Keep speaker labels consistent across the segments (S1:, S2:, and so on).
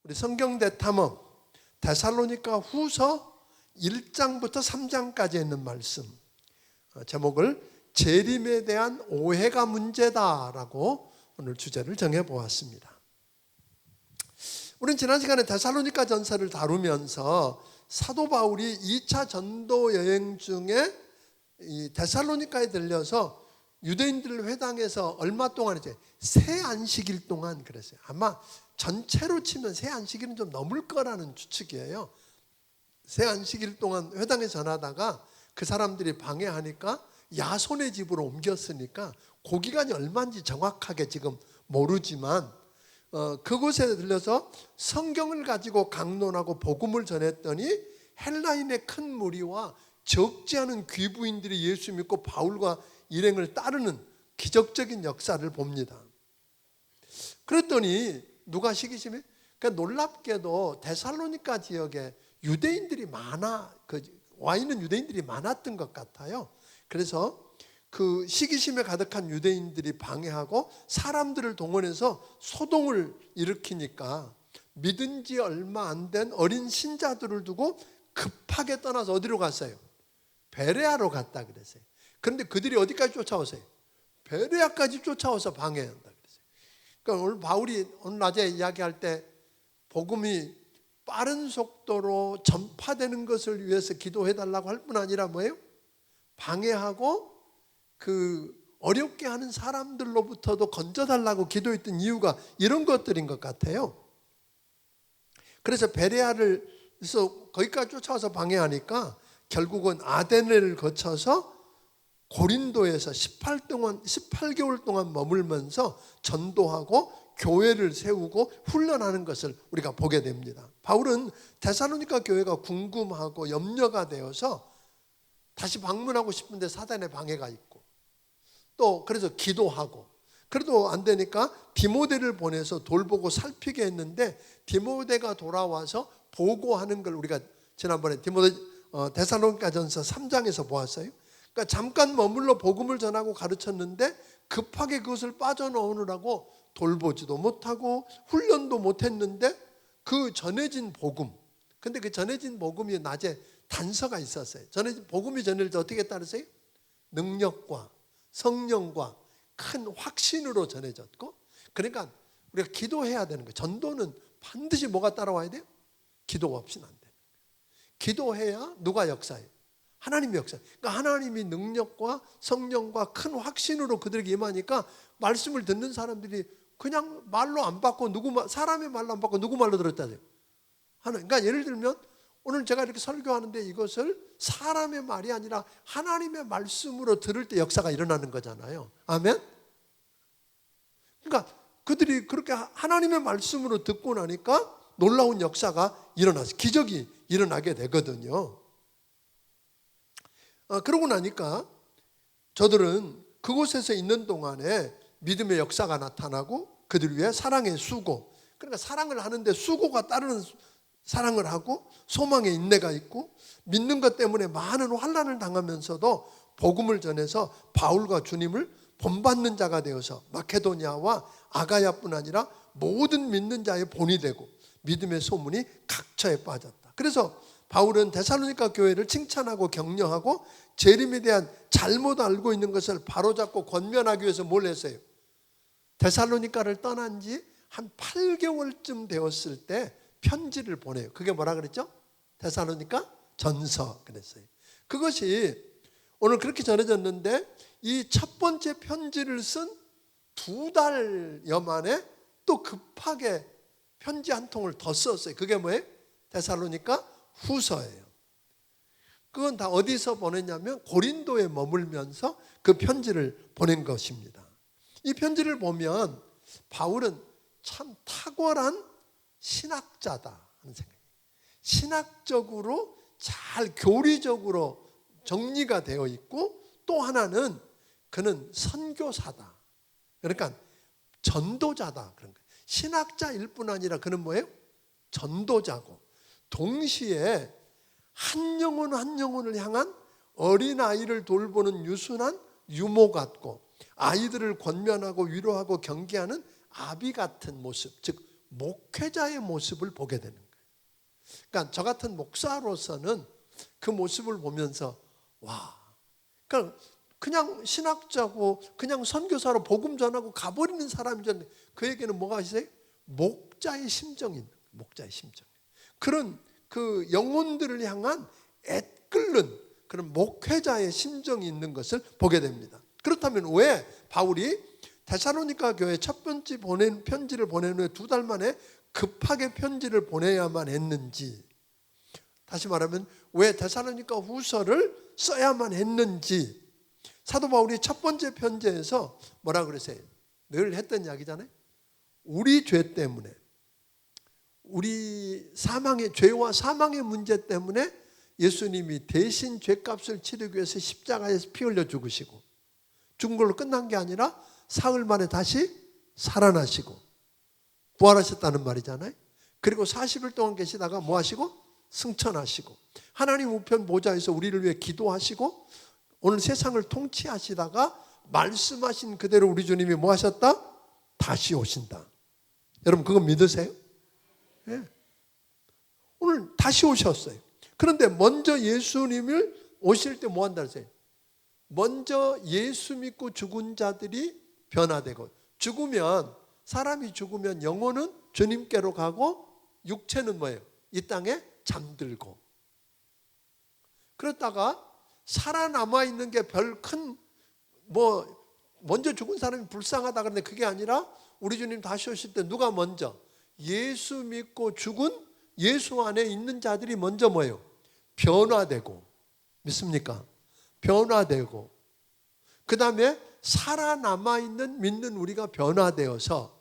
S1: 우리 성경 대탐험 데살로니가 후서 1장부터 3장까지 있는 말씀, 제목을 재림에 대한 오해가 문제다라고 오늘 주제를 정해보았습니다. 우리는 지난 시간에 데살로니가 전서를 다루면서 사도 바울이 2차 전도 여행 중에 이 데살로니가에 들려서 유대인들 회당에서 얼마 동안 이제 새 안식일 동안 그랬어요. 아마 전체로 치면 새 안식일은 좀 넘을 거라는 추측이에요. 새 안식일 동안 회당에 전하다가 그 사람들이 방해하니까 야손의 집으로 옮겼으니까 그 기간이 얼마인지 정확하게 지금 모르지만 그곳에 들려서 성경을 가지고 강론하고 복음을 전했더니 헬라인의 큰 무리와 적지 않은 귀부인들이 예수 믿고 바울과 일행을 따르는 기적적인 역사를 봅니다. 그랬더니 누가 시기심에? 그러니까 놀랍게도 데살로니가 지역에 유대인들이 와 있는 유대인들이 많았던 것 같아요. 그래서 그 시기심에 가득한 유대인들이 방해하고 사람들을 동원해서 소동을 일으키니까 믿은 지 얼마 안 된 어린 신자들을 두고 급하게 떠나서 어디로 갔어요? 베레아로 갔다 그랬어요. 그런데 그들이 어디까지 쫓아오세요? 베레아까지 쫓아와서 방해한다 그랬어요. 그러니까 오늘 바울이 오늘 낮에 이야기할 때 복음이 빠른 속도로 전파되는 것을 위해서 기도해달라고 할 뿐 아니라 뭐예요? 방해하고 그 어렵게 하는 사람들로부터도 건져달라고 기도했던 이유가 이런 것들인 것 같아요. 그래서 베레아를 거기까지 쫓아와서 방해하니까 결국은 아데네를 거쳐서 고린도에서 18개월 동안 머물면서 전도하고 교회를 세우고 훈련하는 것을 우리가 보게 됩니다. 바울은 데살로니가 교회가 궁금하고 염려가 되어서 다시 방문하고 싶은데 사단의 방해가 있고 또 그래서 기도하고 그래도 안 되니까 디모데를 보내서 돌보고 살피게 했는데 디모데가 돌아와서 보고하는 걸 우리가 지난번에 데살로니가전서 3장에서 보았어요. 그러니까 잠깐 머물러 복음을 전하고 가르쳤는데 급하게 그것을 빠져나오느라고 돌보지도 못하고 훈련도 못했는데 그 전해진 복음, 근데 그 전해진 복음이 낮에 단서가 있었어요. 복음이 전해질 때 어떻게 따르세요? 능력과 성령과 큰 확신으로 전해졌고, 그러니까 우리가 기도해야 되는 거예요. 전도는 반드시 뭐가 따라와야 돼요? 기도 없이는 안 돼요. 기도해야 누가 역사해요? 하나님이 역사해요. 그러니까 하나님이 능력과 성령과 큰 확신으로 그들에게 임하니까 말씀을 듣는 사람들이 그냥 말로 안 받고 사람의 말로 안 받고 누구 말로 들었다고요? 그러니까 예를 들면 오늘 제가 이렇게 설교하는데 이것을 사람의 말이 아니라 하나님의 말씀으로 들을 때 역사가 일어나는 거잖아요. 아멘? 그러니까 그들이 그렇게 하나님의 말씀으로 듣고 나니까 놀라운 역사가 일어나서 기적이 일어나게 되거든요. 그러고 나니까 저들은 그곳에서 있는 동안에 믿음의 역사가 나타나고 그들 위해 사랑의 수고, 그러니까 사랑을 하는데 수고가 따르는 사랑을 하고 소망의 인내가 있고 믿는 것 때문에 많은 환난을 당하면서도 복음을 전해서 바울과 주님을 본받는 자가 되어서 마케도니아와 아가야뿐 아니라 모든 믿는 자의 본이 되고 믿음의 소문이 각처에 빠졌다. 그래서 바울은 데살로니가 교회를 칭찬하고 격려하고 재림에 대한 잘못 알고 있는 것을 바로잡고 권면하기 위해서 뭘 했어요? 데살로니가를 떠난 지 한 8개월쯤 되었을 때 편지를 보내요. 그게 뭐라 그랬죠? 데살로니가 전서 그랬어요. 그것이 오늘 그렇게 전해졌는데 이 첫 번째 편지를 쓴 2달여 만에 또 급하게 편지 한 통을 더 썼어요. 그게 뭐예요? 데살로니가 후서예요. 그건 다 어디서 보냈냐면 고린도에 머물면서 그 편지를 보낸 것입니다. 이 편지를 보면 바울은 참 탁월한 신학자다 하는 생각이에요. 신학적으로 잘 교리적으로 정리가 되어 있고 또 하나는 그는 선교사다. 그러니까 전도자다 그런 거예요. 신학자일 뿐 아니라 그는 뭐예요? 전도자고 동시에 한 영혼 한 영혼을 향한 어린아이를 돌보는 유순한 유모 같고 아이들을 권면하고 위로하고 경계하는 아비 같은 모습, 즉 목회자의 모습을 보게 되는 거예요. 그러니까 저 같은 목사로서는 그 모습을 보면서 와, 그러니까 그냥 신학자고 그냥 선교사로 복음 전하고 가버리는 사람이잖아요. 그에게는 뭐가 있어요? 목자의 심정이 있는 거예요. 목자의 심정. 그런 그 영혼들을 향한 애끓는 그런 목회자의 심정이 있는 것을 보게 됩니다. 그렇다면 왜 바울이 데살로니가 교회에 첫 번째 편지를 보낸 후에 2달 만에 급하게 편지를 보내야만 했는지, 다시 말하면 왜 데살로니가 후서를 써야만 했는지, 사도 바울이 첫 번째 편지에서 뭐라 그러세요? 늘 했던 이야기잖아요. 우리 죄 때문에, 우리 사망의 죄와 사망의 문제 때문에 예수님이 대신 죄값을 치르기 위해서 십자가에서 피 흘려 죽으시고, 죽은 걸로 끝난 게 아니라 사흘 만에 다시 살아나시고 부활하셨다는 말이잖아요. 그리고 40일 동안 계시다가 뭐 하시고? 승천하시고 하나님 우편 보좌에서 우리를 위해 기도하시고 오늘 세상을 통치하시다가 말씀하신 그대로 우리 주님이 뭐 하셨다? 다시 오신다. 여러분 그거 믿으세요? 네. 오늘 다시 오셨어요. 그런데 먼저 예수님을 오실 때 뭐 한다 그랬어요? 먼저 예수 믿고 죽은 자들이 변화되고, 죽으면, 사람이 죽으면 영혼은 주님께로 가고 육체는 뭐예요? 이 땅에 잠들고. 그러다가 살아남아 있는 게 별 큰 먼저 죽은 사람이 불쌍하다 그런데 그게 아니라 우리 주님 다시 오실 때 누가 먼저? 예수 믿고 죽은 예수 안에 있는 자들이 먼저 뭐예요? 변화되고. 믿습니까? 변화되고 그 다음에 살아남아 있는 믿는 우리가 변화되어서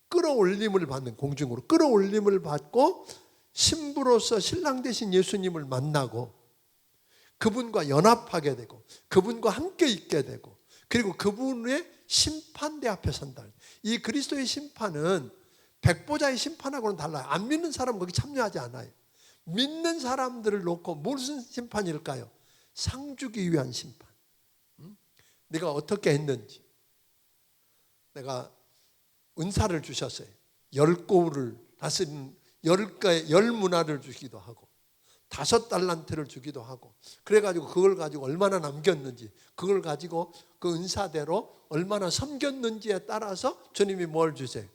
S1: 끌어올림을 받는, 공중으로 끌어올림을 받고 신부로서 신랑 되신 예수님을 만나고 그분과 연합하게 되고 그분과 함께 있게 되고 그리고 그분의 심판대 앞에 선다. 이 그리스도의 심판은 백보자의 심판하고는 달라요. 안 믿는 사람은 거기 참여하지 않아요. 믿는 사람들을 놓고 무슨 심판일까요? 상 주기 위한 심판. 네가 어떻게 했는지. 내가 은사를 주셨어요. 10고울을 다스리는 10문화를 주기도 하고 5달란트를 주기도 하고 그래가지고 그걸 가지고 얼마나 남겼는지, 그걸 가지고 그 은사대로 얼마나 섬겼는지에 따라서 주님이 뭘 주세요?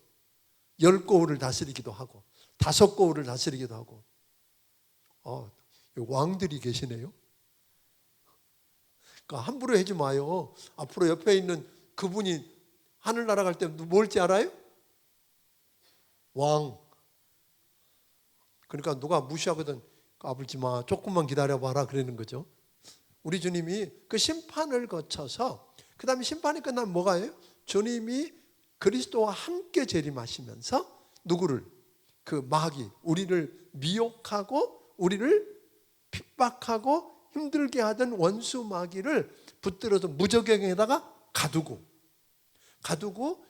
S1: 10고울을 다스리기도 하고 5고울을 다스리기도 하고. 왕들이 계시네요. 그러니까 함부로 하지 마요. 앞으로 옆에 있는 그분이 하늘나라 갈 때 뭘지 알아요? 왕. 그러니까 누가 무시하거든 까불지 마, 조금만 기다려봐라 그러는 거죠. 우리 주님이 그 심판을 거쳐서 그 다음에 심판이 끝나면 뭐가요? 주님이 그리스도와 함께 재림하시면서 누구를? 그 마귀, 우리를 미혹하고 우리를 핍박하고 힘들게 하던 원수 마귀를 붙들어서 무저갱에다가 가두고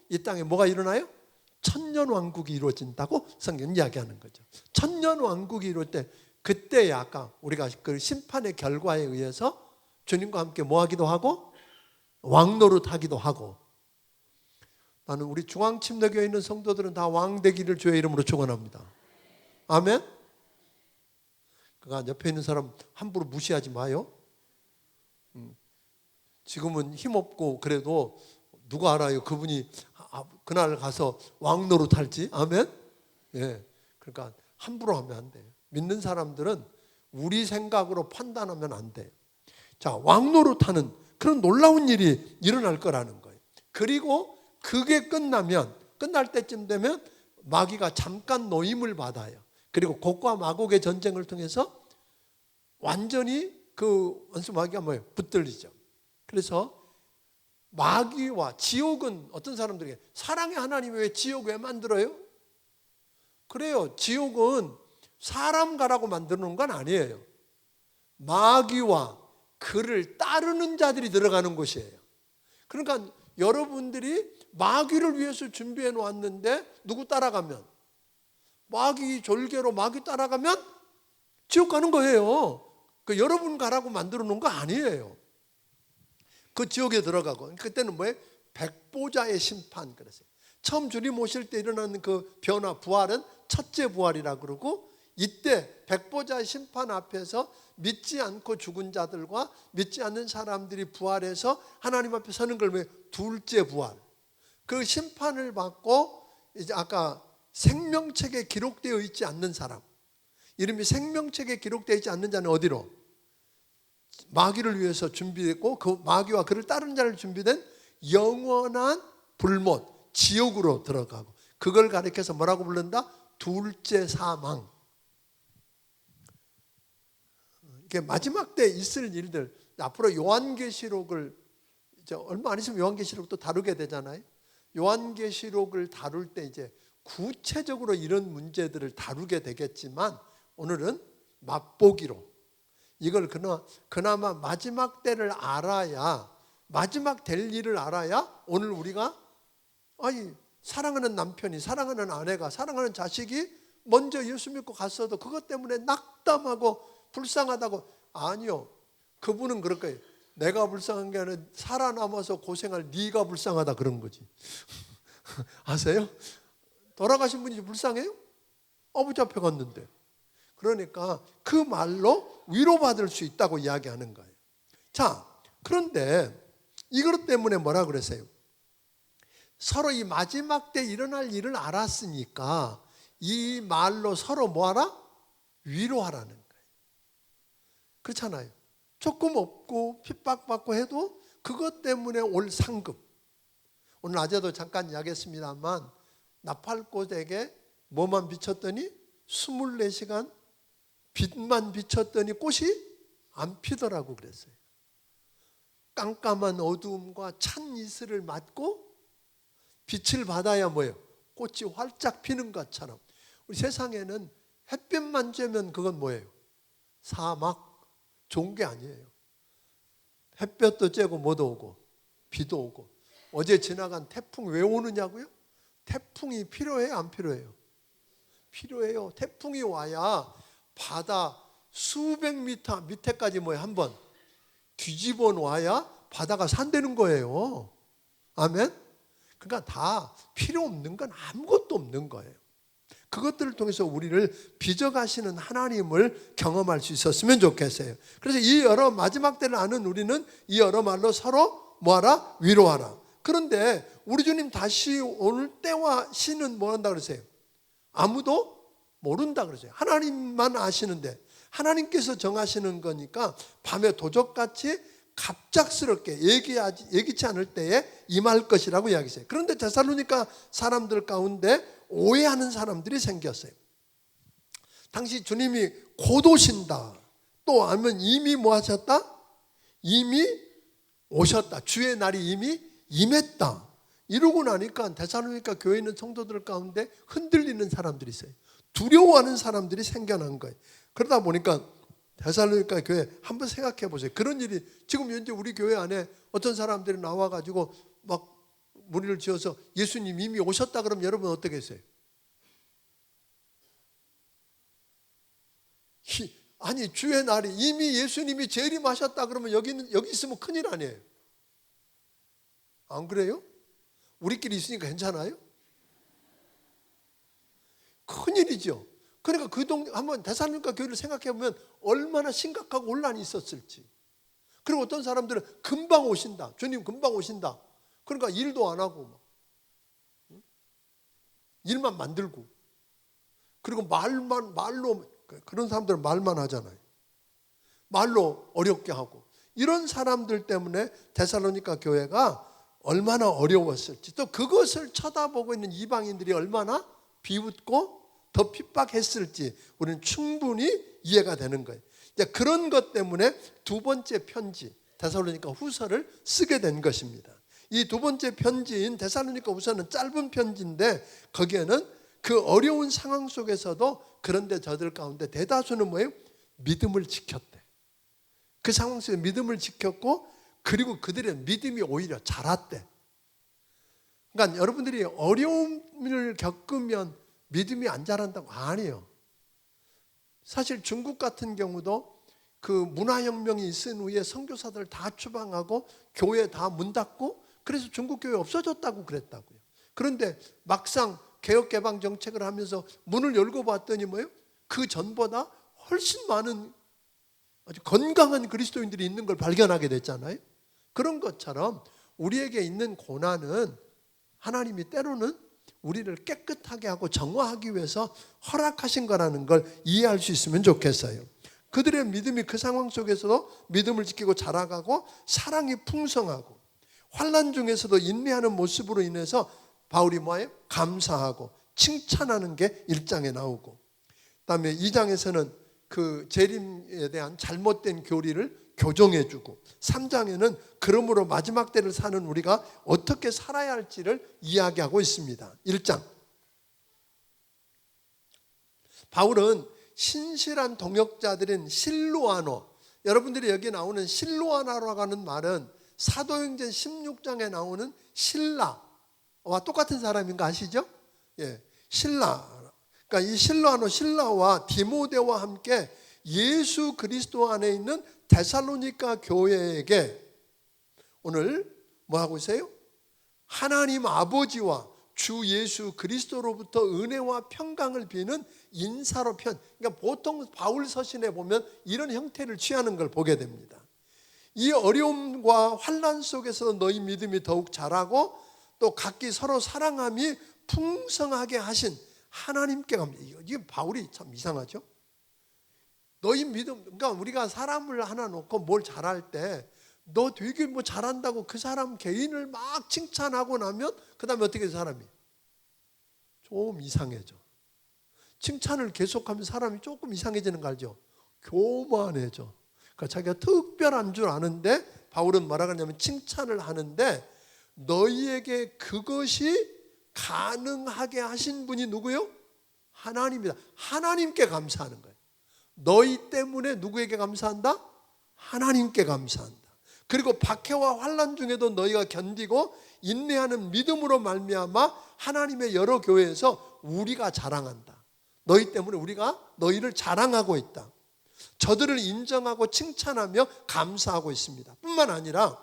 S1: 이 땅에 뭐가 일어나요? 천년왕국이 이루어진다고 성경은 이야기하는 거죠. 천년왕국이 이루어질 때 그때 아까 우리가 그 심판의 결과에 의해서 주님과 함께 뭐 하기도 하고 왕노릇 하기도 하고. 나는 우리 중앙침례교회에 있는 성도들은 다 왕 되기를 주의 이름으로 축원합니다. 아멘. 그러니까 옆에 있는 사람 함부로 무시하지 마요. 지금은 힘없고 그래도 누가 알아요? 그분이 그날 가서 왕노릇 할지. 아멘. 예. 그러니까 함부로 하면 안 돼요. 믿는 사람들은 우리 생각으로 판단하면 안 돼요. 자, 왕노릇 하는 그런 놀라운 일이 일어날 거라는 거예요. 그리고 그게 끝날 때쯤 되면 마귀가 잠깐 노임을 받아요. 그리고 곡과 마곡의 전쟁을 통해서 완전히 그 원수 마귀가 뭐예요? 붙들리죠. 그래서 마귀와 지옥은 어떤 사람들에게 사랑의 하나님이 왜 지옥 왜 만들어요? 그래요. 지옥은 사람 가라고 만드는 건 아니에요. 마귀와 그를 따르는 자들이 들어가는 곳이에요. 그러니까 여러분들이 마귀를 위해서 준비해 놓았는데 누구 따라가면? 마귀 졸개로 마귀 따라가면 지옥 가는 거예요. 그 여러분 가라고 만들어 놓은 거 아니에요. 그 지옥에 들어가고 그때는 뭐예요? 백보자의 심판 그랬어요. 처음 주님 오실 때 일어나는 그 변화, 부활은 첫째 부활이라 그러고, 이때 백보자 심판 앞에서 믿지 않고 죽은 자들과 믿지 않는 사람들이 부활해서 하나님 앞에 서는 걸 왜 둘째 부활. 그 심판을 받고 이제 아까 생명책에 기록되어 있지 않는 사람, 이름이 생명책에 기록되어 있지 않는 자는 어디로? 마귀를 위해서 준비했고 그 마귀와 그를 따르는 자를 준비된 영원한 불못, 지옥으로 들어가고, 그걸 가리켜서 뭐라고 부른다? 둘째 사망. 이게 마지막 때 있을 일들, 앞으로 요한계시록을 이제 얼마 안 있으면 요한계시록도 다루게 되잖아요. 요한계시록을 다룰 때 이제 구체적으로 이런 문제들을 다루게 되겠지만, 오늘은 맛보기로 이걸 그나마 마지막 때를 알아야, 마지막 될 일을 알아야 오늘 우리가 사랑하는 남편이, 사랑하는 아내가, 사랑하는 자식이 먼저 예수 믿고 갔어도 그것 때문에 낙담하고 불쌍하다고. 아니요, 그분은 그럴 거예요. 내가 불쌍한 게 아니라 살아남아서 고생할 네가 불쌍하다 그런 거지. 아세요? 돌아가신 분이 불쌍해요? 아버지 앞에 갔는데. 그러니까 그 말로 위로받을 수 있다고 이야기하는 거예요. 자, 그런데 이것 때문에 뭐라 그랬어요? 서로 이 마지막 때 일어날 일을 알았으니까 이 말로 서로 뭐하라? 위로하라는 거예요. 그렇잖아요. 조금 없고 핍박받고 해도 그것 때문에 올 상급. 오늘 낮에도 잠깐 이야기했습니다만, 나팔꽃에게 뭐만 비쳤더니 24시간 빛만 비쳤더니 꽃이 안 피더라고 그랬어요. 깜깜한 어두움과 찬 이슬을 맞고 빛을 받아야 뭐예요? 꽃이 활짝 피는 것처럼 우리 세상에는 햇빛만 쬐면 그건 뭐예요? 사막. 좋은 게 아니에요. 햇볕도 쬐고 뭐도 오고 비도 오고. 어제 지나간 태풍 왜 오느냐고요? 태풍이 필요해요, 안 필요해요? 필요해요. 태풍이 와야 바다 수백 미터 밑에까지 뭐예요? 한번 뒤집어 놓아야 바다가 산다는 거예요. 아멘? 그러니까 다 필요 없는 건 아무것도 없는 거예요. 그것들을 통해서 우리를 빚어가시는 하나님을 경험할 수 있었으면 좋겠어요. 그래서 이 여러 마지막 때를 아는 우리는 이 여러 말로 서로 뭐하라? 위로하라. 그런데 우리 주님 다시 올 때와 시는 뭐 한다 그러세요? 아무도 모른다 그러세요. 하나님만 아시는데, 하나님께서 정하시는 거니까 밤에 도적같이 갑작스럽게 예기치 않을 때에 임할 것이라고 이야기했어요. 그런데 데살로니가 사람들 가운데 오해하는 사람들이 생겼어요. 당시 주님이 곧 오신다, 또 아니면 이미 뭐 하셨다? 이미 오셨다, 주의 날이 이미 임했다, 이러고 나니까 데살로니가 교회에 있는 성도들 가운데 흔들리는 사람들이 있어요. 두려워하는 사람들이 생겨난 거예요. 그러다 보니까 데살로니가 교회 한번 생각해 보세요. 그런 일이 지금 현재 우리 교회 안에 어떤 사람들이 나와가지고 막 무리를 지어서 예수님 이미 오셨다 그러면 여러분 어떻게 했어요? 아니, 주의 날이 이미 예수님이 재림하셨다 그러면 여기 있으면 큰일 아니에요? 안 그래요? 우리끼리 있으니까 괜찮아요? 큰일이죠. 그러니까 한번 데살로니가 교회를 생각해 보면 얼마나 심각하고 혼란이 있었을지. 그리고 어떤 사람들은 금방 오신다, 주님 금방 오신다, 그러니까 일도 안 하고 일만 만들고, 그리고 말로, 그런 사람들은 말만 하잖아요. 말로 어렵게 하고, 이런 사람들 때문에 데살로니가 교회가 얼마나 어려웠을지, 또 그것을 쳐다보고 있는 이방인들이 얼마나 비웃고 더 핍박했을지 우리는 충분히 이해가 되는 거예요. 이제 그런 것 때문에 두 번째 편지 데살로니가 후서를 쓰게 된 것입니다. 이 두 번째 편지인 데살로니가 후서는 짧은 편지인데, 거기에는 그 어려운 상황 속에서도 그런데 저들 가운데 대다수는 뭐예요? 믿음을 지켰대. 그 상황 속에 믿음을 지켰고, 그리고 그들의 믿음이 오히려 자랐대. 그러니까 여러분들이 어려움을 겪으면 믿음이 안 자란다고? 아니에요. 사실 중국 같은 경우도 그 문화혁명이 있은 후에 선교사들 다 추방하고 교회 다 문 닫고, 그래서 중국 교회 없어졌다고 그랬다고요. 그런데 막상 개혁개방 정책을 하면서 문을 열고 봤더니 뭐예요? 그 전보다 훨씬 많은 아주 건강한 그리스도인들이 있는 걸 발견하게 됐잖아요. 그런 것처럼 우리에게 있는 고난은 하나님이 때로는 우리를 깨끗하게 하고 정화하기 위해서 허락하신 거라는 걸 이해할 수 있으면 좋겠어요. 그들의 믿음이 그 상황 속에서도 믿음을 지키고 자라가고 사랑이 풍성하고 환난 중에서도 인내하는 모습으로 인해서 바울이 뭐예요? 감사하고 칭찬하는 게 1장에 나오고, 그다음에 2장에서는 그 재림에 대한 잘못된 교리를 교정해주고, 3장에는 그러므로 마지막 때를 사는 우리가 어떻게 살아야 할지를 이야기하고 있습니다. 1장, 바울은 신실한 동역자들인 실로아노, 여러분들이 여기 나오는 실로아노라고 하는 말은 사도행전 16장에 나오는 신라와 똑같은 사람인 거 아시죠? 예, 신라. 그러니까 이 실로아노, 신라와 디모데와 함께 예수 그리스도 안에 있는 데살로니가 교회에게 오늘 뭐 하고 있어요? 하나님 아버지와 주 예수 그리스도로부터 은혜와 평강을 비는 인사로 그러니까 보통 바울 서신에 보면 이런 형태를 취하는 걸 보게 됩니다. 이 어려움과 환난 속에서 너희 믿음이 더욱 자라고 또 각기 서로 사랑함이 풍성하게 하신 하나님께 갑니다. 이게 바울이 참 이상하죠? 너희 믿음, 그러니까 우리가 사람을 하나 놓고 뭘 잘할 때 너 되게 뭐 잘한다고 그 사람 개인을 막 칭찬하고 나면 그 다음에 어떻게 사람이 좀 이상해져. 칭찬을 계속하면 사람이 조금 이상해지는 거 알죠? 교만해져. 그러니까 자기가 특별한 줄 아는데 바울은 뭐라 그러냐면 칭찬을 하는데 너희에게 그것이 가능하게 하신 분이 누구요? 하나님이다. 하나님께 감사하는 거예요. 너희 때문에 누구에게 감사한다? 하나님께 감사한다. 그리고 박해와 환난 중에도 너희가 견디고 인내하는 믿음으로 말미암아 하나님의 여러 교회에서 우리가 자랑한다. 너희 때문에 우리가 너희를 자랑하고 있다. 저들을 인정하고 칭찬하며 감사하고 있습니다. 뿐만 아니라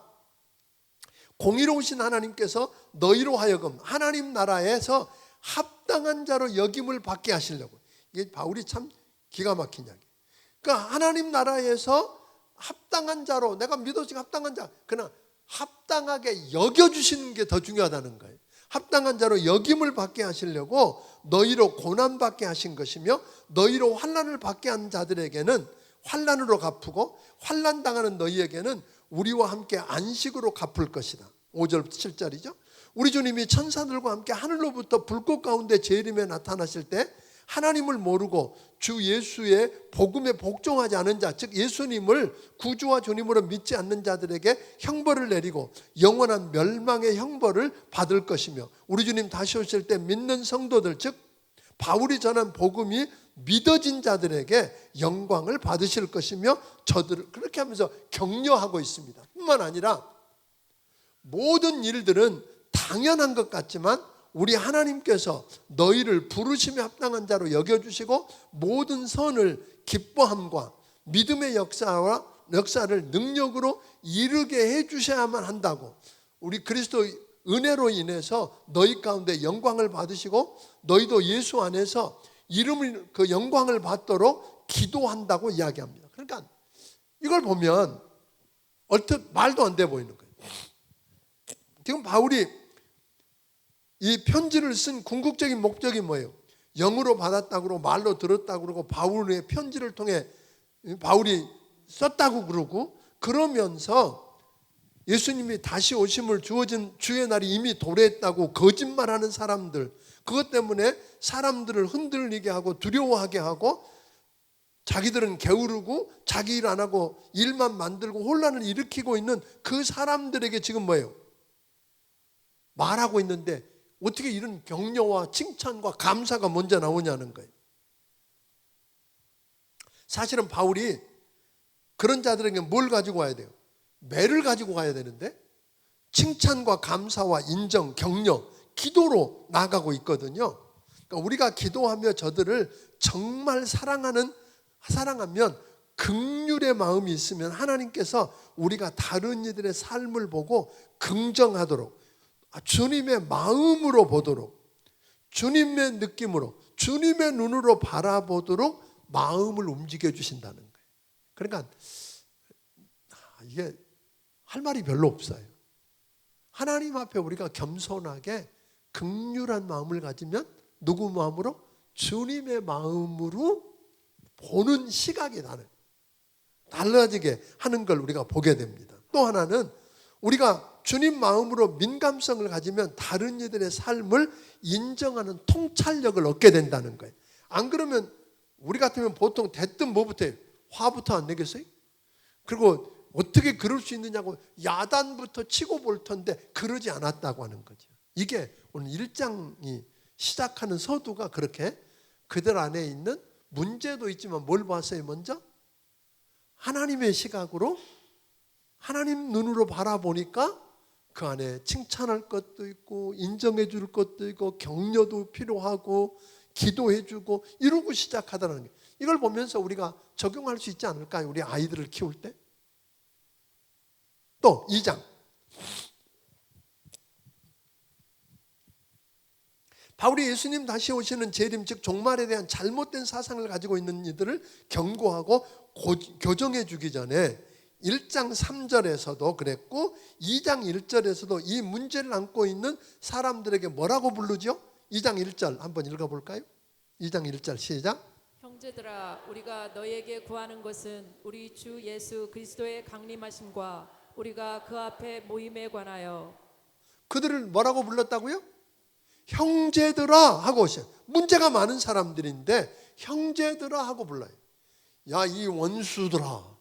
S1: 공의로우신 하나님께서 너희로 하여금 하나님 나라에서 합당한 자로 여김을 받게 하시려고. 이게 바울이 참 기가 막힌 이야기. 그러니까 하나님 나라에서 합당한 자로, 내가 믿어지고 합당한 자, 그러나 합당하게 여겨주시는 게 더 중요하다는 거예요. 합당한 자로 여김을 받게 하시려고 너희로 고난받게 하신 것이며 너희로 환난을 받게 한 자들에게는 환난으로 갚고 환난당하는 너희에게는 우리와 함께 안식으로 갚을 것이다. 5절부터 7절이죠. 우리 주님이 천사들과 함께 하늘로부터 불꽃 가운데 재림에 나타나실 때 하나님을 모르고 주 예수의 복음에 복종하지 않은 자, 즉 예수님을 구주와 주님으로 믿지 않는 자들에게 형벌을 내리고 영원한 멸망의 형벌을 받을 것이며, 우리 주님 다시 오실 때 믿는 성도들, 즉 바울이 전한 복음이 믿어진 자들에게 영광을 받으실 것이며, 저들을 그렇게 하면서 격려하고 있습니다. 뿐만 아니라 모든 일들은 당연한 것 같지만 우리 하나님께서 너희를 부르심에 합당한 자로 여겨주시고 모든 선을 기뻐함과 믿음의 역사를 능력으로 이루게 해주셔야만 한다고. 우리 그리스도 은혜로 인해서 너희 가운데 영광을 받으시고 너희도 예수 안에서 이름을 그 영광을 받도록 기도한다고 이야기합니다. 그러니까 이걸 보면 얼핏 말도 안 돼 보이는 거예요. 지금 바울이 이 편지를 쓴 궁극적인 목적이 뭐예요? 영으로 받았다고 그러고 말로 들었다고 그러고 바울의 편지를 통해 바울이 썼다고 그러고 그러면서 예수님이 다시 오심을 주어진 주의 날이 이미 도래했다고 거짓말하는 사람들, 그것 때문에 사람들을 흔들리게 하고 두려워하게 하고 자기들은 게으르고 자기 일 안 하고 일만 만들고 혼란을 일으키고 있는 그 사람들에게 지금 뭐예요? 말하고 있는데 어떻게 이런 격려와 칭찬과 감사가 먼저 나오냐는 거예요. 사실은 바울이 그런 자들에게 뭘 가지고 와야 돼요? 매를 가지고 가야 되는데 칭찬과 감사와 인정, 격려, 기도로 나아가고 있거든요. 그러니까 우리가 기도하며 저들을 정말 사랑하면 긍휼의 마음이 있으면 하나님께서 우리가 다른 이들의 삶을 보고 긍정하도록, 주님의 마음으로 보도록, 주님의 느낌으로, 주님의 눈으로 바라보도록 마음을 움직여 주신다는 거예요. 그러니까 이게 할 말이 별로 없어요. 하나님 앞에 우리가 겸손하게 긍휼한 마음을 가지면 누구 마음으로? 주님의 마음으로 보는 시각이 달라지게 하는 걸 우리가 보게 됩니다. 또 하나는 우리가 주님 마음으로 민감성을 가지면 다른 이들의 삶을 인정하는 통찰력을 얻게 된다는 거예요. 안 그러면 우리 같으면 보통 대뜸 뭐부터 해요? 화부터 안 내겠어요? 그리고 어떻게 그럴 수 있느냐고 야단부터 치고 볼 텐데 그러지 않았다고 하는 거죠. 이게 오늘 1장이 시작하는 서두가 그렇게 그들 안에 있는 문제도 있지만 뭘 봤어요? 먼저 하나님의 시각으로, 하나님 눈으로 바라보니까 그 안에 칭찬할 것도 있고 인정해 줄 것도 있고 격려도 필요하고 기도해 주고 이러고 시작하다는 거예요. 이걸 보면서 우리가 적용할 수 있지 않을까요? 우리 아이들을 키울 때. 또 2장. 바울이 예수님 다시 오시는 재림, 즉 종말에 대한 잘못된 사상을 가지고 있는 이들을 경고하고 교정해 주기 전에 1장 3절에서도 그랬고 2장 1절에서도 이 문제를 안고 있는 사람들에게 뭐라고 부르죠? 2장 1절 한번 읽어볼까요? 2장 1절 시작.
S2: 형제들아, 우리가 너에게 구하는 것은 우리 주 예수 그리스도의 강림하심과 우리가 그 앞에 모임에 관하여. 그들을
S1: 뭐라고 불렀다고요? 형제들아 하고 오셔요. 문제가 많은 사람들인데 형제들아 하고 불러요. 야, 이 원수들아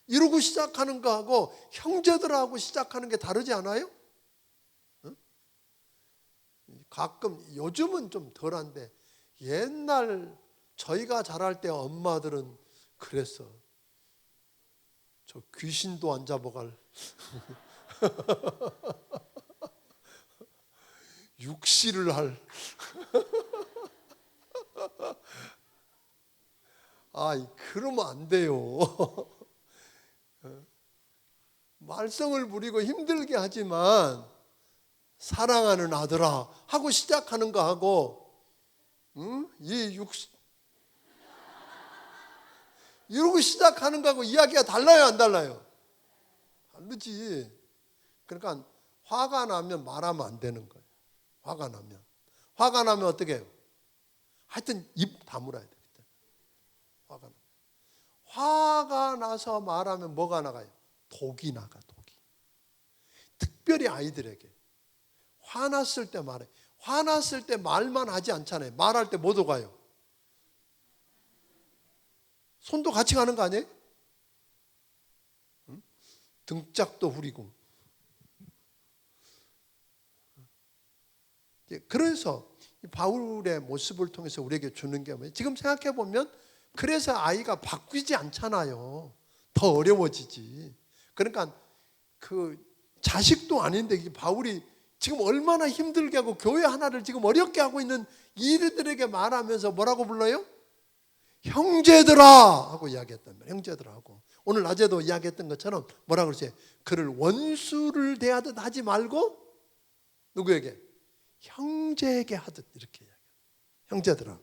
S1: 이러고 시작하는 거하고 형제들아 하고 시작하는 게 다르지 않아요? 응? 가끔 요즘은 좀 덜한데 옛날 저희가 자랄 때 엄마들은 그랬어. 저 귀신도 안 잡아갈 육시를 할 그러면 안 돼요. 말썽을 부리고 힘들게 하지만 사랑하는 아들아 하고 시작하는 거하고 이 육시 이러고 시작하는 거하고 이야기가 달라요, 안 달라요? 다르지. 그러니까 화가 나면 말하면 안 되는 거예요. 화가 나면 어떻게 해요? 하여튼 입 다물어야 돼. 화가 나서 말하면 뭐가 나가요? 독이 나가, 독이. 특별히 아이들에게 화났을 때 말해. 화났을 때 말만 하지 않잖아요. 말할 때 뭐도 가요? 손도 같이 가는 거 아니에요? 응? 등짝도 후리고. 그래서 바울의 모습을 통해서 우리에게 주는 게 뭐예요? 지금 생각해 보면 그래서 아이가 바뀌지 않잖아요. 더 어려워지지. 그러니까 그 자식도 아닌데 바울이 지금 얼마나 힘들게 하고 교회 하나를 지금 어렵게 하고 있는 이들에게 말하면서 뭐라고 불러요? 형제들아 하고 이야기했단 말이에요. 형제들아 하고. 오늘 낮에도 이야기했던 것처럼 뭐라고 그러세요? 그를 원수를 대하듯 하지 말고 누구에게? 형제에게 하듯 이렇게 이야기해요. 형제들아.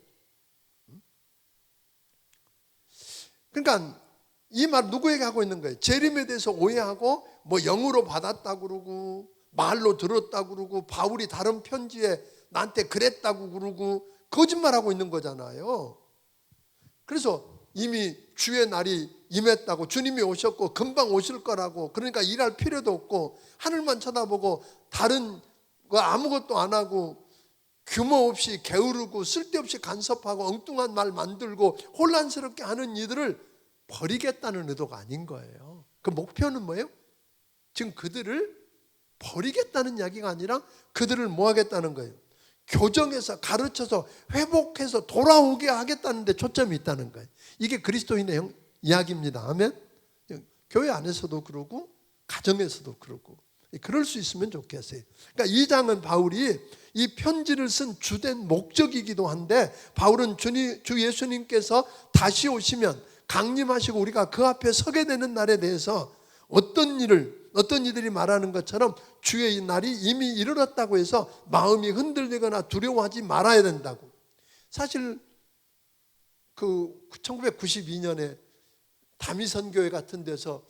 S1: 그러니까 이 말 누구에게 하고 있는 거예요? 재림에 대해서 오해하고 뭐 영으로 받았다고 그러고 말로 들었다고 그러고 바울이 다른 편지에 나한테 그랬다고 그러고 거짓말하고 있는 거잖아요. 그래서 이미 주의 날이 임했다고 주님이 오셨고 금방 오실 거라고 그러니까 일할 필요도 없고 하늘만 쳐다보고 다른 거 아무것도 안 하고 규모 없이 게으르고 쓸데없이 간섭하고 엉뚱한 말 만들고 혼란스럽게 하는 이들을 버리겠다는 의도가 아닌 거예요. 그 목표는 뭐예요? 지금 그들을 버리겠다는 이야기가 아니라 그들을 뭐 하겠다는 거예요? 교정해서 가르쳐서 회복해서 돌아오게 하겠다는 데 초점이 있다는 거예요. 이게 그리스도인의 이야기입니다. 아멘. 교회 안에서도 그러고 가정에서도 그러고 그럴 수 있으면 좋겠어요. 그러니까 이 장은 바울이 이 편지를 쓴 주된 목적이기도 한데 바울은 주 예수님께서 다시 오시면 강림하시고 우리가 그 앞에 서게 되는 날에 대해서 어떤 일을 어떤 이들이 말하는 것처럼 주의 이 날이 이미 이르렀다고 해서 마음이 흔들리거나 두려워하지 말아야 된다고. 사실 그 1992년에 다미선교회 같은 데서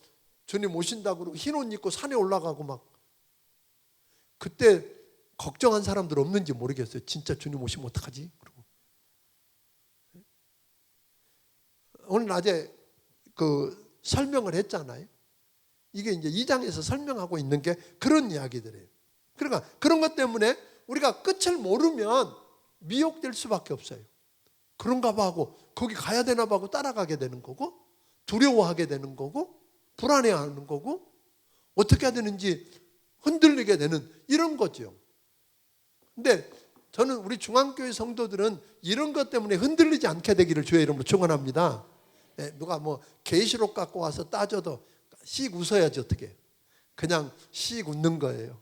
S1: 주님 오신다고 그러고 흰 옷 입고 산에 올라가고 막, 그때 걱정한 사람들 없는지 모르겠어요. 진짜 주님 오시면 어떡하지? 그러고. 오늘 낮에 그 설명을 했잖아요. 이게 이제 2장에서 설명하고 있는 게 그런 이야기들이에요. 그러니까 그런 것 때문에 우리가 끝을 모르면 미혹될 수밖에 없어요. 그런가 봐 하고 거기 가야 되나 봐 하고 따라가게 되는 거고, 두려워하게 되는 거고, 불안해하는 거고, 어떻게 해야 되는지 흔들리게 되는 이런 거죠. 근데 저는 우리 중앙교회 성도들은 이런 것 때문에 흔들리지 않게 되기를 주의 이름으로 축원합니다. 누가 뭐 계시록 갖고 와서 따져도 씩 웃어야지 어떻게. 그냥 씩 웃는 거예요.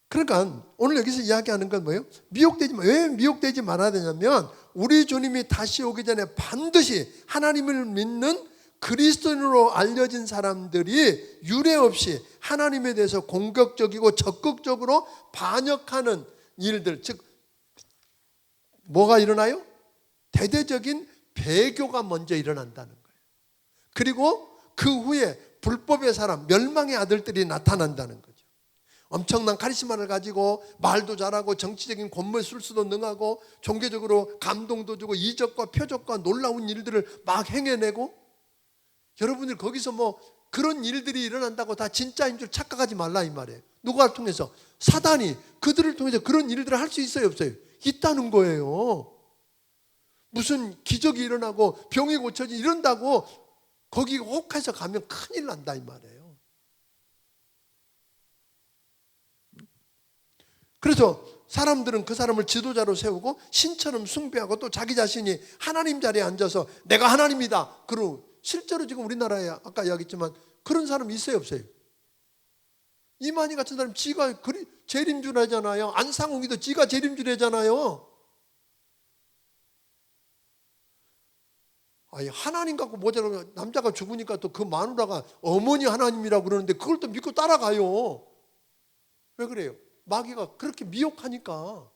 S1: 그러니까 오늘 여기서 이야기하는 건 뭐예요? 왜 미혹되지 말아야 되냐면, 우리 주님이 다시 오기 전에 반드시 하나님을 믿는 그리스도인으로 알려진 사람들이 유례 없이 하나님에 대해서 공격적이고 적극적으로 반역하는 일들, 즉 뭐가 일어나요? 대대적인 배교가 먼저 일어난다는 거예요. 그리고 그 후에 불법의 사람, 멸망의 아들들이 나타난다는 거죠. 엄청난 카리스마를 가지고 말도 잘하고 정치적인 권모에 술수도 능하고 종교적으로 감동도 주고 이적과 표적과 놀라운 일들을 막 행해내고, 여러분들 거기서 뭐 그런 일들이 일어난다고 다 진짜인 줄 착각하지 말라 이 말이에요. 누가 통해서? 사단이 그들을 통해서 그런 일들을 할 수 있어요, 없어요? 있다는 거예요. 무슨 기적이 일어나고 병이 고쳐지 이런다고 거기 혹해서 가면 큰일 난다 이 말이에요. 그래서 사람들은 그 사람을 지도자로 세우고 신처럼 숭배하고 또 자기 자신이 하나님 자리에 앉아서 내가 하나님이다. 그리고 실제로 지금 우리나라에 아까 이야기했지만 그런 사람이 있어요, 없어요? 이만희 같은 사람 지가 재림줄 하잖아요. 안상홍이도 지가 재림줄 하잖아요. 아니, 하나님 갖고 모자라면 남자가 죽으니까 또 그 마누라가 어머니 하나님이라고 그러는데 그걸 또 믿고 따라가요. 왜 그래요? 마귀가 그렇게 미혹하니까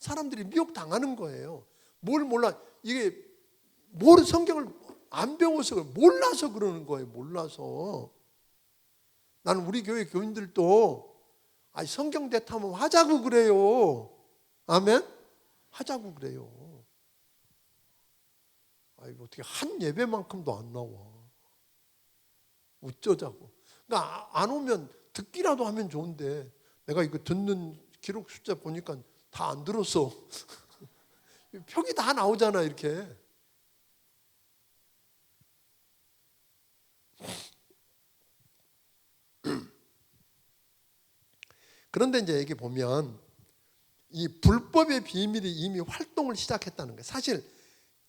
S1: 사람들이 미혹당하는 거예요. 뭘 몰라. 이게 뭘 성경을 안 배워서 몰라서 그러는 거예요. 몰라서. 나는 우리 교회 교인들도 성경 대탐험 하자고 그래요. 아멘? 하자고 그래요. 어떻게 한 예배만큼도 안 나와. 어쩌자고. 그러니까 안 오면 듣기라도 하면 좋은데 내가 이거 듣는 기록 숫자 보니까 다 안 들었어. 표기 다 나오잖아 이렇게. 그런데 이제 여기 보면 이 불법의 비밀이 이미 활동을 시작했다는 거예요. 사실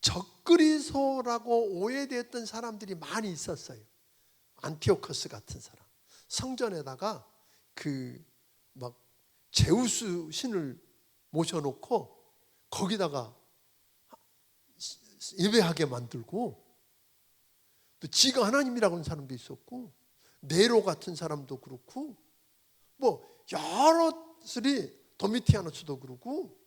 S1: 적그리스도라고 오해됐던 사람들이 많이 있었어요. 안티오커스 같은 사람. 성전에다가 막 제우스 신을 모셔놓고 거기다가 예배하게 만들고, 또 지가 하나님이라고 하는 사람도 있었고, 네로 같은 사람도 그렇고, 뭐 여러들이 도미티아누스도 그러고,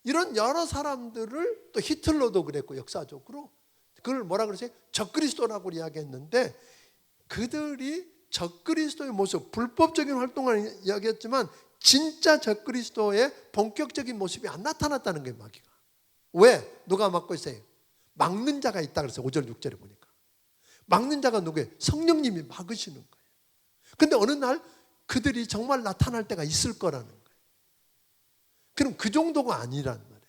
S1: 이런 여러 사람들을, 또 히틀러도 그랬고 역사적으로 그걸 뭐라 그러세요? 적그리스도라고 이야기했는데, 그들이 적그리스도의 모습, 불법적인 활동을 이야기했지만 진짜 적그리스도의 본격적인 모습이 안 나타났다는 거예요, 마귀가. 왜? 누가 막고 있어요? 막는 자가 있다 그랬어요. 5절 6절에 보니까. 막는 자가 누구예요? 성령님이 막으시는 거예요. 근데 어느 날 그들이 정말 나타날 때가 있을 거라는 거예요. 그럼 그 정도가 아니란 말이에요.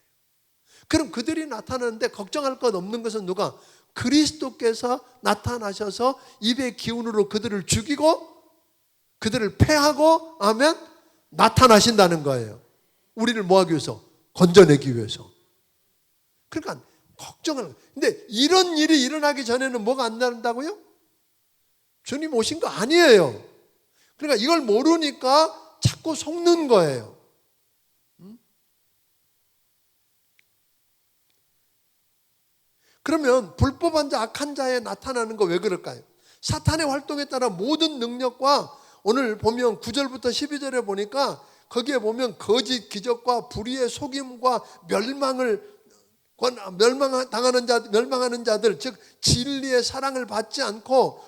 S1: 그럼 그들이 나타나는데 걱정할 것 없는 것은 누가? 그리스도께서 나타나셔서 입의 기운으로 그들을 죽이고 그들을 패하고, 아멘, 나타나신다는 거예요. 우리를 뭐하기 위해서? 건져내기 위해서. 그러니까 걱정을. 근데 이런 일이 일어나기 전에는 뭐가 안 나온다고요? 주님 오신 거 아니에요. 그러니까 이걸 모르니까 자꾸 속는 거예요. 그러면 불법한 자, 악한 자에 나타나는 거 왜 그럴까요? 사탄의 활동에 따라 모든 능력과 오늘 보면 9절부터 12절에 보니까 거기에 보면 거짓 기적과 불의의 속임과 멸망하는 자들, 즉 진리의 사랑을 받지 않고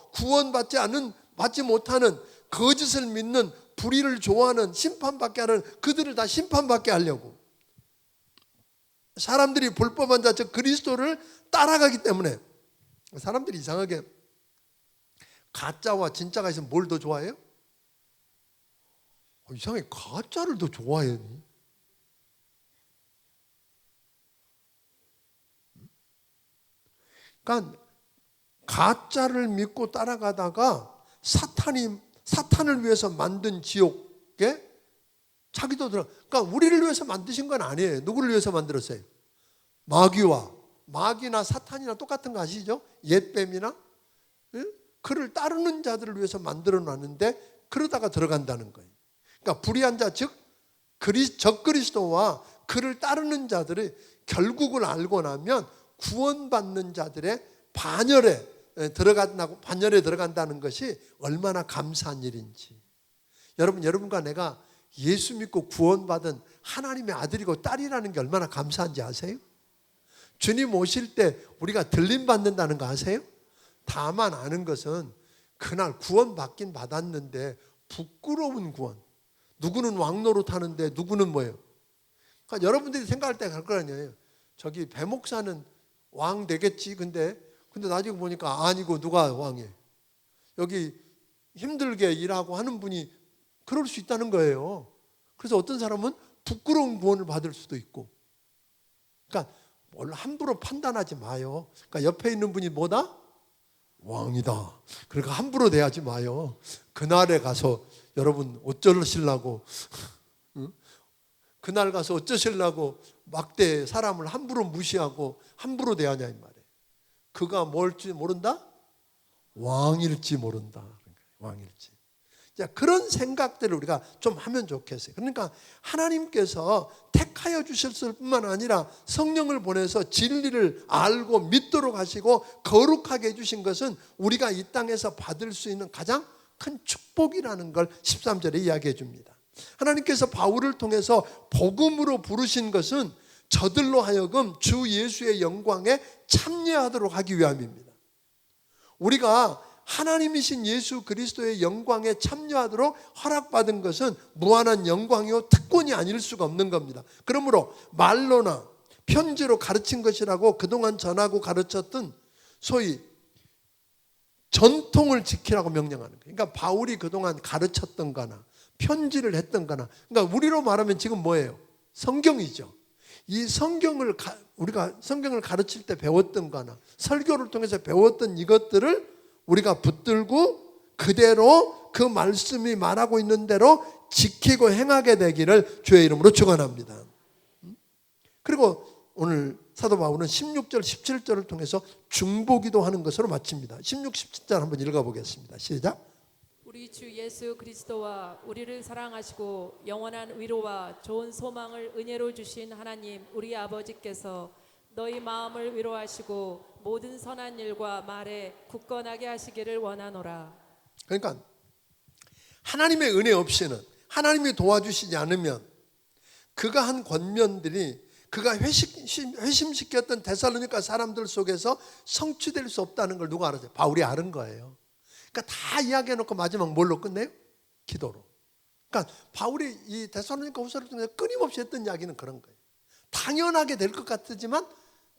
S1: 받지 못하는 거짓을 믿는 불의를 좋아하는 심판받게 하는 그들을 다 심판받게 하려고 사람들이 불법한 자, 즉 그리스도를 따라가기 때문에 사람들이 이상하게 가짜와 진짜가 있으면 뭘 더 좋아해요? 이상하게 가짜를 더 좋아해요. 그러니까 가짜를 믿고 따라가다가 사탄을 위해서 만든 지옥에 자기도 그러니까 우리를 위해서 만드신 건 아니에요. 누구를 위해서 만들었어요? 마귀나 사탄이나 똑같은 거 아시죠? 옛뱀이나 그를 따르는 자들을 위해서 만들어 놨는데 그러다가 들어간다는 거예요. 그러니까 불의한 자, 즉 적그리스도와 그를 따르는 자들이 결국을 알고 나면 구원받는 자들의 반열에 들어간다는 것이 얼마나 감사한 일인지. 여러분과 내가 예수 믿고 구원받은 하나님의 아들이고 딸이라는 게 얼마나 감사한지 아세요? 주님 오실 때 우리가 들림받는다는 거 아세요? 다만 아는 것은 그날 구원받긴 받았는데 부끄러운 구원. 누구는 왕노릇 하는데 누구는 뭐예요? 그러니까 여러분들이 생각할 때 갈 거 아니에요. 저기 배 목사는 왕 되겠지. 근데 나중에 보니까 아니고 누가 왕이에요? 여기 힘들게 일하고 하는 분이 그럴 수 있다는 거예요. 그래서 어떤 사람은 부끄러운 구원을 받을 수도 있고. 그러니까 함부로 판단하지 마요. 그러니까 옆에 있는 분이 뭐다? 왕이다. 그러니까 함부로 대하지 마요. 그날에 가서 여러분 어쩌시려고 그날 가서 어쩌시려고 막대 사람을 함부로 무시하고 함부로 대하냐 이 말이에요. 그가 뭘지 모른다? 왕일지 모른다. 왕일지. 자, 그런 생각들을 우리가 좀 하면 좋겠어요. 그러니까 하나님께서 택하여 주셨을 뿐만 아니라 성령을 보내서 진리를 알고 믿도록 하시고 거룩하게 해주신 것은 우리가 이 땅에서 받을 수 있는 가장 큰 축복이라는 걸 13절에 이야기해 줍니다. 하나님께서 바울을 통해서 복음으로 부르신 것은 저들로 하여금 주 예수의 영광에 참여하도록 하기 위함입니다. 우리가 하나님이신 예수 그리스도의 영광에 참여하도록 허락받은 것은 무한한 영광이요 특권이 아닐 수가 없는 겁니다. 그러므로 말로나 편지로 가르친 것이라고 그동안 전하고 가르쳤던 소위 전통을 지키라고 명령하는 거예요. 그러니까 바울이 그동안 가르쳤던 거나 편지를 했던 거나, 그러니까 우리로 말하면 지금 뭐예요? 성경이죠. 이 우리가 성경을 가르칠 때 배웠던 거나 설교를 통해서 배웠던 이것들을 우리가 붙들고 그대로 그 말씀이 말하고 있는 대로 지키고 행하게 되기를 주의 이름으로 축원합니다. 그리고 오늘 사도 바울은 16절 17절을 통해서 중보기도 하는 것으로 마칩니다. 16, 17절 한번 읽어보겠습니다. 시작.
S2: 우리 주 예수 그리스도와 우리를 사랑하시고 영원한 위로와 좋은 소망을 은혜로 주신 하나님 우리 아버지께서 너희 마음을 위로하시고 모든 선한 일과 말에 굳건하게 하시기를 원하노라.
S1: 그러니까 하나님의 은혜 없이는, 하나님이 도와주시지 않으면 그가 한 권면들이 그가 회심시켰던 데살로니가 사람들 속에서 성취될 수 없다는 걸 누가 알았어요? 바울이 아는 거예요. 그러니까 다 이야기해놓고 마지막 뭘로 끝내요? 기도로. 그러니까 바울이 이 데살로니가 후서를 통해서 끊임없이 했던 이야기는 그런 거예요. 당연하게 될 것 같지만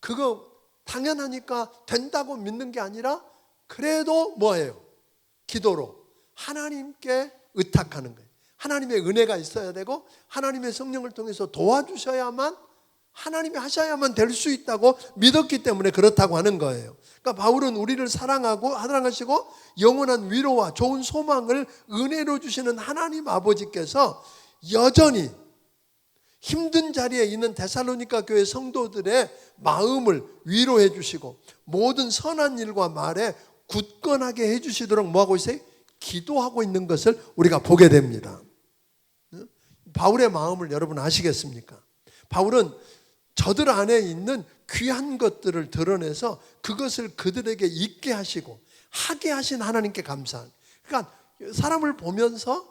S1: 그거 당연하니까 된다고 믿는 게 아니라 그래도 뭐예요? 기도로 하나님께 의탁하는 거예요. 하나님의 은혜가 있어야 되고 하나님의 성령을 통해서 도와주셔야만, 하나님이 하셔야만 될 수 있다고 믿었기 때문에 그렇다고 하는 거예요. 그러니까 바울은 우리를 사랑하시고 영원한 위로와 좋은 소망을 은혜로 주시는 하나님 아버지께서 여전히 힘든 자리에 있는 데살로니가 교회 성도들의 마음을 위로해 주시고 모든 선한 일과 말에 굳건하게 해 주시도록 뭐하고 있어요? 기도하고 있는 것을 우리가 보게 됩니다. 바울의 마음을 여러분 아시겠습니까? 바울은 저들 안에 있는 귀한 것들을 드러내서 그것을 그들에게 있게 하시고 하게 하신 하나님께 감사한. 그러니까 사람을 보면서,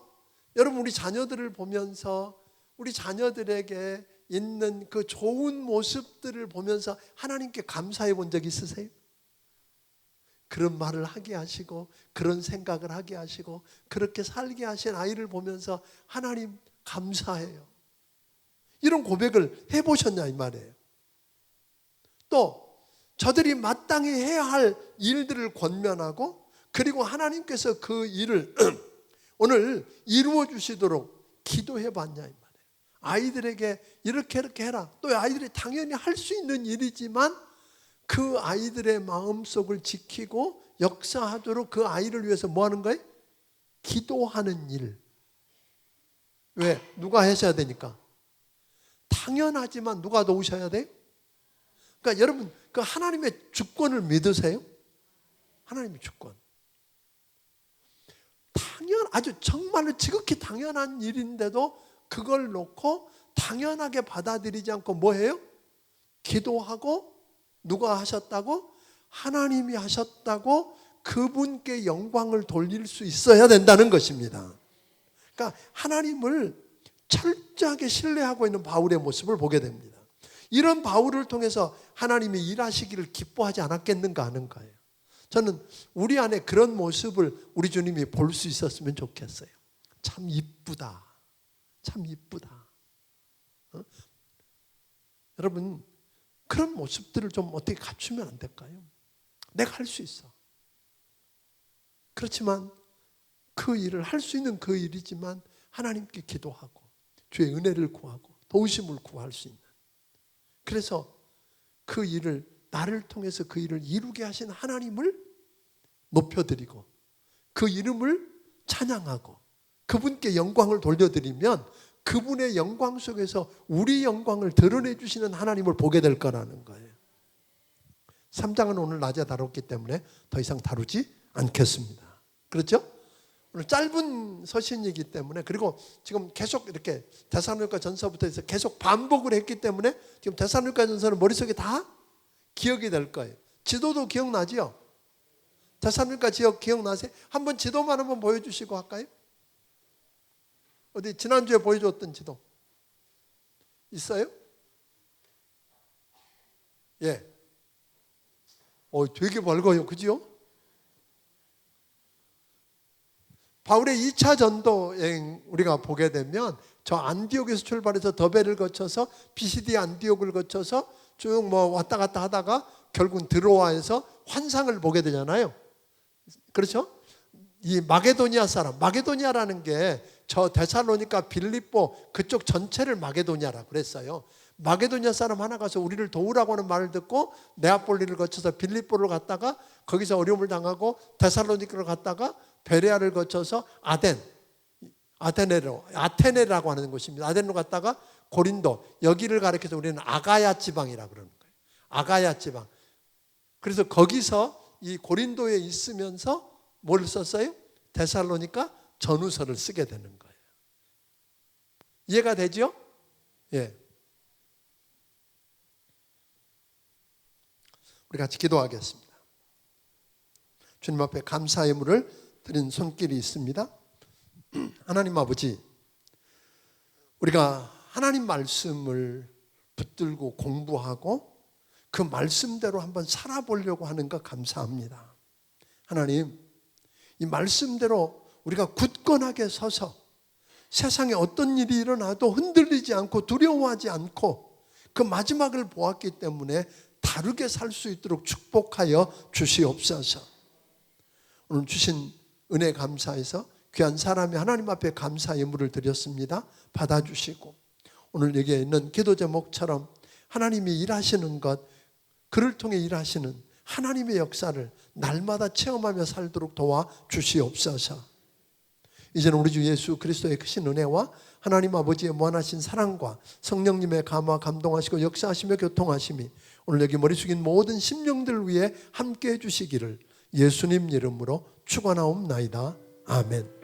S1: 여러분 우리 자녀들을 보면서 우리 자녀들에게 있는 그 좋은 모습들을 보면서 하나님께 감사해 본 적 있으세요? 그런 말을 하게 하시고 그런 생각을 하게 하시고 그렇게 살게 하신 아이를 보면서 하나님 감사해요. 이런 고백을 해보셨냐 이 말이에요. 또 저들이 마땅히 해야 할 일들을 권면하고, 그리고 하나님께서 그 일을 오늘 이루어 주시도록 기도해 봤냐 이 말이에요. 아이들에게 이렇게 해라. 또 아이들이 당연히 할 수 있는 일이지만 그 아이들의 마음속을 지키고 역사하도록 그 아이를 위해서 뭐 하는 거예요? 기도하는 일. 왜? 누가 하셔야 되니까. 당연하지만 누가 도우셔야 돼요? 그러니까 여러분 그 하나님의 주권을 믿으세요? 하나님의 주권. 아주 정말로 지극히 당연한 일인데도 그걸 놓고 당연하게 받아들이지 않고 뭐 해요? 기도하고, 누가 하셨다고? 하나님이 하셨다고 그분께 영광을 돌릴 수 있어야 된다는 것입니다. 그러니까 하나님을 철저하게 신뢰하고 있는 바울의 모습을 보게 됩니다. 이런 바울을 통해서 하나님이 일하시기를 기뻐하지 않았겠는가 하는 거예요. 저는 우리 안에 그런 모습을 우리 주님이 볼 수 있었으면 좋겠어요. 참 이쁘다. 참 이쁘다. 여러분 그런 모습들을 좀 어떻게 갖추면 안 될까요? 내가 할 수 있어. 그렇지만 그 일을 할 수 있는 그 일이지만 하나님께 기도하고 주의 은혜를 구하고 도우심을 구할 수 있는. 그래서 그 일을, 나를 통해서 그 일을 이루게 하신 하나님을 높여드리고 그 이름을 찬양하고 그분께 영광을 돌려드리면 그분의 영광 속에서 우리 영광을 드러내 주시는 하나님을 보게 될 거라는 거예요. 3장은 오늘 낮에 다뤘기 때문에 더 이상 다루지 않겠습니다. 그렇죠? 오늘 짧은 서신이기 때문에, 그리고 지금 계속 이렇게 데살로니가 전서부터 해서 계속 반복을 했기 때문에 지금 데살로니가 전서는 머릿속에 다 기억이 될 거예요. 지도도 기억나지요? 데살로니가 지역 기억나세요? 한번 지도만 한번 보여주시고 할까요? 어디 지난주에 보여줬던 지도 있어요? 예. 되게 밝아요. 그죠? 바울의 2차 전도 여행 우리가 보게 되면 저 안디옥에서 출발해서 더베를 거쳐서 피시디 안디옥을 거쳐서 쭉 뭐 왔다 갔다 하다가 결국은 드로아에서 환상을 보게 되잖아요. 그렇죠? 이 마게도니아 사람, 마게도니아라는 게 저 데살로니가, 빌립보 그쪽 전체를 마게도니아라고 그랬어요. 마게도니아 사람 하나 가서 우리를 도우라고 하는 말을 듣고 네아폴리를 거쳐서 빌립보를 갔다가 거기서 어려움을 당하고 데살로니카를 갔다가 베레아를 거쳐서 아테네라고 하는 곳입니다. 아테네로 갔다가 고린도, 여기를 가리켜서 우리는 아가야 지방이라고 그러는 거예요. 아가야 지방. 그래서 거기서 이 고린도에 있으면서 뭘 썼어요? 데살로니가 전후서를 쓰게 되는 거예요. 이해가 되죠? 예. 우리 같이 기도하겠습니다. 주님 앞에 감사의 예물을 드린 손길이 있습니다. 하나님 아버지, 우리가 하나님 말씀을 붙들고 공부하고 그 말씀대로 한번 살아보려고 하는 것 감사합니다. 하나님, 이 말씀대로 우리가 굳건하게 서서 세상에 어떤 일이 일어나도 흔들리지 않고 두려워하지 않고 그 마지막을 보았기 때문에 다르게 살 수 있도록 축복하여 주시옵소서. 오늘 주신 은혜 감사해서 귀한 사람이 하나님 앞에 감사 예물을 드렸습니다. 받아주시고 오늘 여기에 있는 기도 제목처럼 하나님이 일하시는 것, 그를 통해 일하시는 하나님의 역사를 날마다 체험하며 살도록 도와주시옵소서. 이제는 우리 주 예수 그리스도의 크신 은혜와 하나님 아버지의 무한하신 사랑과 성령님의 감화 감동하시고 역사하시며 교통하심이 오늘 여기 머리 숙인 모든 심령들 위해 함께해 주시기를 예수님 이름으로 축원하옵나이다. 아멘.